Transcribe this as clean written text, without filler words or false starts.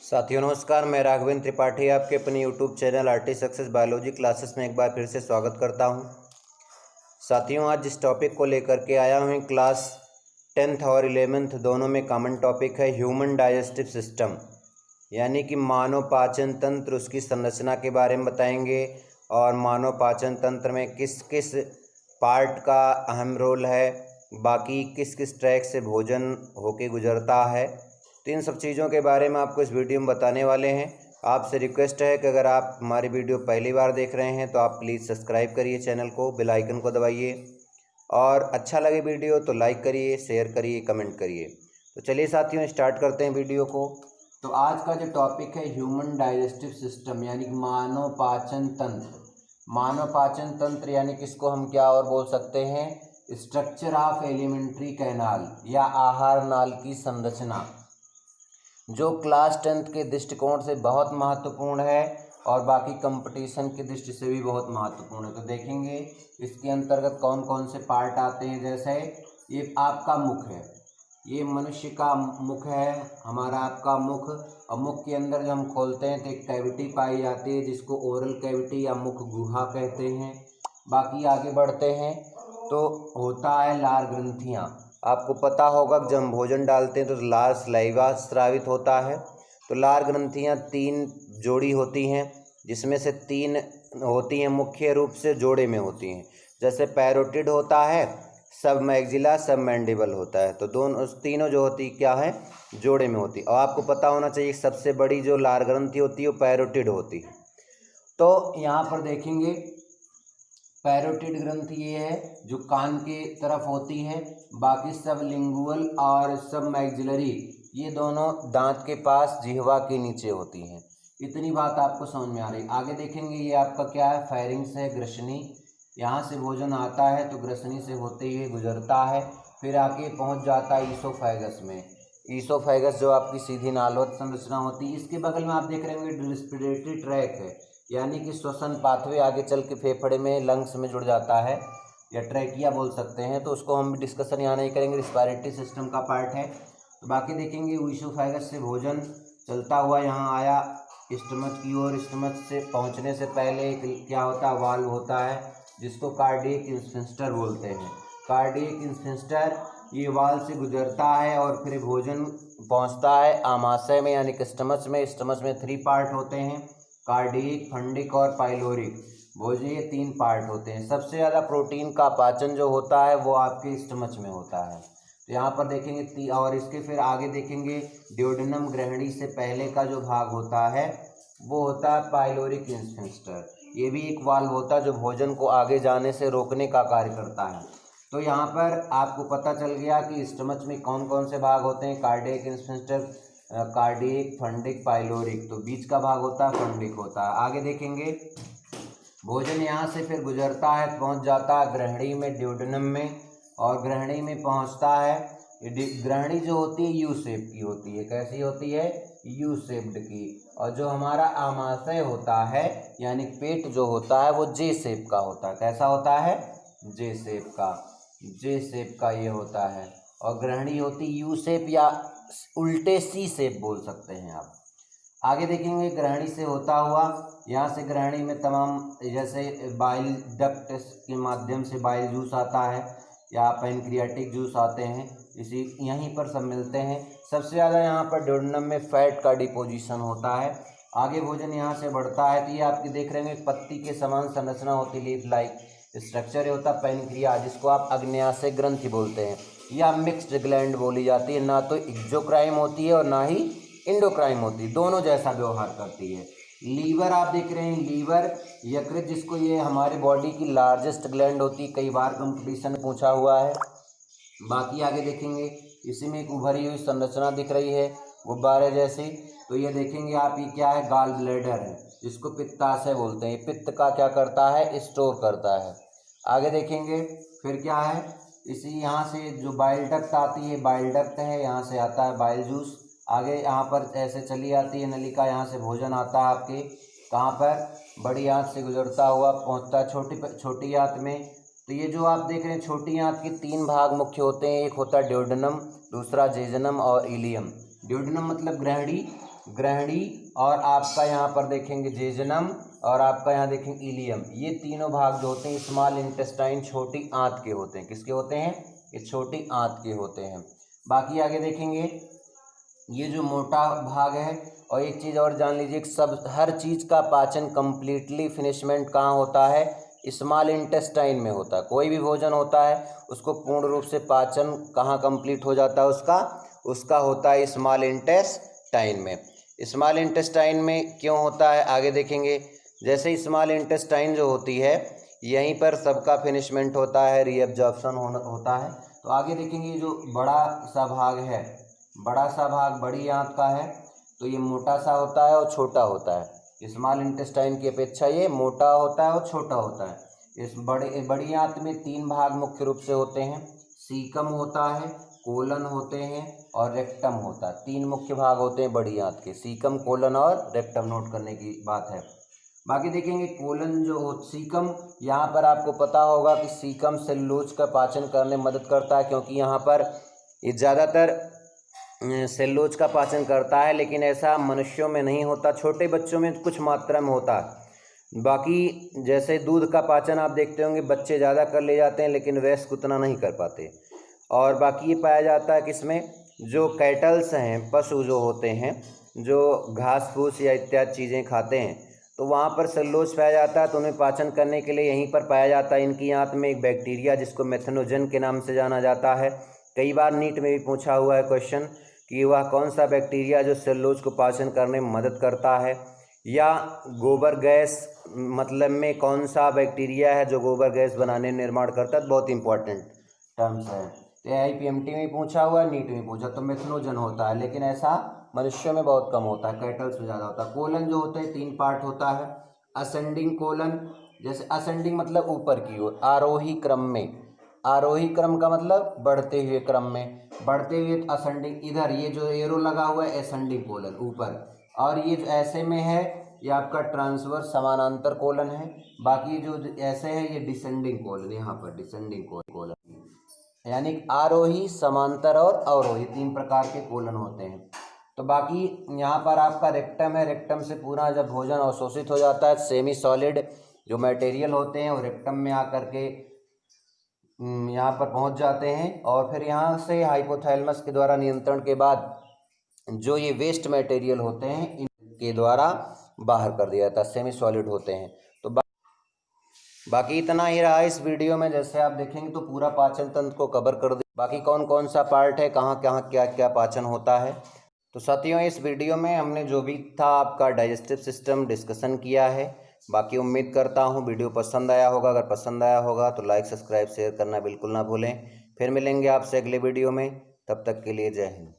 साथियों नमस्कार, मैं राघवेंद्र त्रिपाठी आपके अपने YouTube channel RT success biology classes में एक बार फिर से स्वागत करता हूं। साथियों आज जिस टॉपिक को लेकर के आया हूं क्लास 10th और 11th दोनों में कॉमन टॉपिक है ह्यूमन डाइजेस्टिव सिस्टम, यानी कि मानव पाचन तंत्र, उसकी संरचना के बारे में बताएंगे और मानव पाचन तंत्र में किस किस पार्ट का अहम रोल है, बाकी किस किस ट्रैक से भोजन होके गुजरता है। तो इन सब चीज़ों के बारे में आपको इस वीडियो में बताने वाले हैं। आपसे रिक्वेस्ट है कि अगर आप हमारी वीडियो पहली बार देख रहे हैं तो आप प्लीज़ सब्सक्राइब करिए चैनल को, बेल आइकन को दबाइए और अच्छा लगे वीडियो तो लाइक करिए, शेयर करिए, कमेंट करिए। तो चलिए साथियों स्टार्ट करते हैं वीडियो को। तो आज का जो टॉपिक है ह्यूमन डाइजेस्टिव सिस्टम यानी कि मानव पाचन तंत्र। मानव पाचन तंत्र यानी कि इसको हम क्या और बोल सकते हैं, स्ट्रक्चर ऑफ एलिमेंट्री कैनाल या आहार नाल की संरचना, जो क्लास 10th के दृष्टिकोण से बहुत महत्वपूर्ण है और बाकी कंपटीशन की दृष्टि से भी बहुत महत्वपूर्ण है। तो देखेंगे इसके अंतर्गत कौन कौन से पार्ट आते हैं। जैसे ये आपका मुख है, ये मनुष्य का मुख है, हमारा आपका मुख। और मुख के अंदर जब हम खोलते हैं तो एक कैविटी पाई जाती है जिसको ओरल कैविटी या मुख गुहा कहते हैं। बाकी आगे बढ़ते हैं तो होता है लार ग्रंथियाँ। आपको पता होगा जब हम भोजन डालते हैं तो लार सलाइवा स्रावित होता है। तो लार ग्रंथियाँ 3 जोड़ी होती हैं, जिसमें से 3 होती हैं मुख्य रूप से जोड़े में होती हैं। जैसे पैरोटिड होता है, सब मैग्जिला, सब मैंडिबल होता है। तो दोनों तीनों जो होती क्या है, जोड़े में होती है। और आपको पता होना चाहिए सबसे बड़ी जो लार ग्रंथि होती है वो पैरोटिड होती है। तो यहाँ पर देखेंगे पैरोटिड ग्रंथि ये है जो कान के तरफ होती है, बाकी सब लिंगुअल और सब मैग्जिलरी ये दोनों दांत के पास जिह्वा के नीचे होती हैं। इतनी बात आपको समझ में आ रही। आगे देखेंगे ये आपका क्या है, फेरिंग्स है, ग्रसनी। यहाँ से भोजन आता है तो ग्रसनी से होते हुए गुजरता है, फिर आके पहुँच जाता है ईसोफेगस में। ईसोफेगस जो आपकी सीधी नालवत संरचना होती है। इसके बगल में आप देख रहे होंगे रेस्पिरेटरी ट्रैक है, यानी कि श्वसन पाथवे आगे चल के फेफड़े में, लंग्स में जुड़ जाता है या ट्रैकिया बोल सकते हैं। तो उसको हम डिस्कशन यहाँ नहीं करेंगे, रिस्पायरेटरी सिस्टम का पार्ट है। तो बाकी देखेंगे ईसोफेगस से भोजन चलता हुआ यहाँ आया स्टमच की ओर। स्टमच से पहुँचने से पहले क्या होता है, वाल्व होता है जिसको कार्डियक इंस्फिंक्टर बोलते हैं। कार्डियक इंस्फिंक्टर ये वाल्व से गुजरता है और फिर भोजन पहुँचता है आमाशय में यानी कि स्टमच में। स्टमच में 3 पार्ट होते हैं, कार्डियक, फंडिक और पाइलोरिक। भोजन ये 3 पार्ट होते हैं। सबसे ज़्यादा प्रोटीन का पाचन जो होता है वो आपके स्टमच में होता है। तो यहाँ पर देखेंगे और इसके फिर आगे देखेंगे ड्यूडेनम, ग्रहणी से पहले का जो भाग होता है वो होता है पाइलोरिक इंस्फिंक्टर। ये भी एक वाल्व होता है जो भोजन को आगे जाने से रोकने का कार्य करता है। तो यहाँ पर आपको पता चल गया कि स्टमच में कौन कौन से भाग होते हैं, cardiac sphincter, cardiac, fundic, pyloric. तो बीच का भाग होता है फंडिक होता है। आगे देखेंगे भोजन यहाँ से फिर गुजरता है, पहुँच जाता है ग्रहणी में, ड्यूडेनम में, और ग्रहणी में पहुँचता है। ग्रहणी जो होती है यू शेप की होती है। कैसी होती है, यू शेप्ड की। और जो हमारा आमाशय होता है यानी पेट जो होता है वो जे शेप का होता है। कैसा होता है, जे शेप का, जे शेप का ये होता है। और ग्रहणी होती यू शेप या उल्टे सी शेप बोल सकते हैं आप। आगे देखेंगे ग्रहणी से होता हुआ यहाँ से ग्रहणी में तमाम जैसे बाइल डक्ट के माध्यम से बाइल जूस आता है या पैनक्रियाटिक जूस आते हैं, इसी यहीं पर सब मिलते हैं। सबसे ज़्यादा यहाँ पर ड्यूडेनम में फैट का डिपोजिशन होता है। आगे भोजन यहाँ से बढ़ता है तो ये आपकी देख रहे हैं पत्ती के समान संरचना होती है, लीफ लाइक स्ट्रक्चर होता है पैनक्रिया, जिसको आप अग्न्याशय ग्रंथि बोलते हैं या मिक्स्ड ग्लैंड बोली जाती है। ना तो एक्सोक्राइन होती है और ना ही इंडोक्राइन होती है, दोनों जैसा व्यवहार करती है। लीवर आप देख रहे हैं, लीवर यकृत, जिसको ये हमारे बॉडी की लार्जेस्ट ग्लैंड होती है, कई बार कंपटीशन में पूछा हुआ है। बाकी आगे देखेंगे इसी में एक उभरी हुई संरचना दिख रही है गुब्बारे जैसी। तो ये देखेंगे आप, ये क्या है, गाल ब्लैडर है जिसको पित्ताशय बोलते हैं। पित्त का क्या करता है, स्टोर करता है। आगे देखेंगे फिर क्या है, इसी यहाँ से जो बाइल डक्ट आती है, बाइल डक्ट है, यहाँ से आता है बाइल जूस। आगे यहाँ पर ऐसे चली आती है नलिका, यहाँ से भोजन आता है आपके कहाँ पर, बड़ी आंत से गुजरता हुआ पहुँचता है छोटी आंत में। तो ये जो आप देख रहे हैं छोटी आंत के 3 भाग मुख्य होते हैं, एक होता है ड्यूडेनम, दूसरा जेजनम और इलियम। ड्यूडेनम मतलब ग्रहणी, ग्रहणी और आपका यहाँ पर देखेंगे जेजनम और आपका यहाँ देखेंगे इलियम। ये तीनों भाग जो होते हैं स्मॉल इंटेस्टाइन छोटी आंत के होते हैं। किसके होते हैं? ये छोटी आंत के होते हैं। बाकी आगे देखेंगे ये जो मोटा भाग है। और एक चीज़ और जान लीजिए, सब हर चीज़ का पाचन कंप्लीटली फिनिशमेंट कहाँ होता है? स्मॉल इंटेस्टाइन में होता है। कोई भी भोजन होता है उसको पूर्ण रूप से पाचन कहाँ कंप्लीट हो जाता है? उसका होता है स्मॉल इंटेस्टाइन में। स्मॉल इंटेस्टाइन में क्यों होता है आगे देखेंगे। जैसे स्मॉल इंटेस्टाइन जो होती है यहीं पर सबका फिनिशमेंट होता है, रीअब्जॉर्प्शन होता है। तो आगे देखेंगे जो बड़ा सा भाग है, बड़ा सा भाग बड़ी आंत का है, तो ये मोटा सा होता है और छोटा होता है। स्मॉल इंटेस्टाइन की अपेक्षा ये मोटा होता है और छोटा होता है। इस बड़ी आंत में 3 भाग मुख्य रूप से होते हैं। सीकम होता है, कोलन होते हैं और रेक्टम होता है। 3 मुख्य भाग होते हैं बड़ी आंत के, सीकम, कोलन और रेक्टम। नोट करने की बात है। बाकी देखेंगे कोलन जो हो, सीकम, यहाँ पर आपको पता होगा कि सीकम सेलुलोज का पाचन करने में मदद करता है, क्योंकि यहाँ पर ये ज़्यादातर सेलुलोज का पाचन करता है, लेकिन ऐसा मनुष्यों में नहीं होता। छोटे बच्चों में कुछ मात्रा में होता है। बाकी जैसे दूध का पाचन आप देखते होंगे बच्चे ज़्यादा कर ले जाते हैं, लेकिन वयस्क उतना नहीं कर पाते। और बाकी ये पाया जाता है किसमें? जो कैटल्स हैं, पशु जो होते हैं, जो घास फूस या इत्यादि चीज़ें खाते हैं, तो वहाँ पर सेलुलोज पाया जाता है। तो उन्हें पाचन करने के लिए यहीं पर पाया जाता है। इनकी आंत में एक बैक्टीरिया जिसको मेथनोजन के नाम से जाना जाता है। कई बार नीट में भी पूछा हुआ है क्वेश्चन कि वह कौन सा बैक्टीरिया जो सेलुलोज को पाचन करने में मदद करता है, या गोबर गैस मतलब में कौन सा बैक्टीरिया है जो गोबर गैस बनाने में निर्माण करता है। बहुत इंपॉर्टेंट टर्म्स है। तो IPMT में पूछा हुआ है, नीट में पूछा, तो मेथनोजन होता है, लेकिन ऐसा मनुष्यों में बहुत कम होता है, कैटल्स में ज़्यादा होता है। कोलन जो होते हैं 3 पार्ट होता है। असेंडिंग कोलन, जैसे असेंडिंग मतलब ऊपर की ओर, आरोही क्रम में। आरोही क्रम का मतलब बढ़ते हुए क्रम में, बढ़ते हुए असेंडिंग। इधर ये जो एरो लगा हुआ है असेंडिंग कोलन ऊपर, और ये जो ऐसे में है ये आपका ट्रांसवर्स समानांतर कोलन है। बाकी जो ऐसे है ये डिसेंडिंग कोलन, यहाँ पर डिसेंडिंग कोलन, यानी आरोही, समांतर और अवरोही 3 प्रकार के कोलन होते हैं। तो बाकी यहाँ पर आपका रेक्टम है। रेक्टम से पूरा जब भोजन अवशोषित हो जाता है, सेमी सॉलिड जो मटेरियल होते हैं वो रेक्टम में आकर के यहाँ पर पहुँच जाते हैं, और फिर यहाँ से हाइपोथैलेमस के द्वारा नियंत्रण के बाद जो ये वेस्ट मटेरियल होते हैं इनके द्वारा बाहर कर दिया जाता है, सेमी सॉलिड होते हैं। तो बाकी इतना ही रहा इस वीडियो में। जैसे आप देखेंगे तो पूरा पाचन तंत्र को कवर कर दिया। बाकी कौन कौन सा पार्ट है, कहाँ कहाँ क्या क्या पाचन होता है। तो साथियों इस वीडियो में हमने जो भी था आपका डाइजेस्टिव सिस्टम डिस्कशन किया है। बाकी उम्मीद करता हूँ वीडियो पसंद आया होगा। अगर पसंद आया होगा तो लाइक, सब्सक्राइब, शेयर करना बिल्कुल ना भूलें। फिर मिलेंगे आपसे अगले वीडियो में, तब तक के लिए जय हिंद।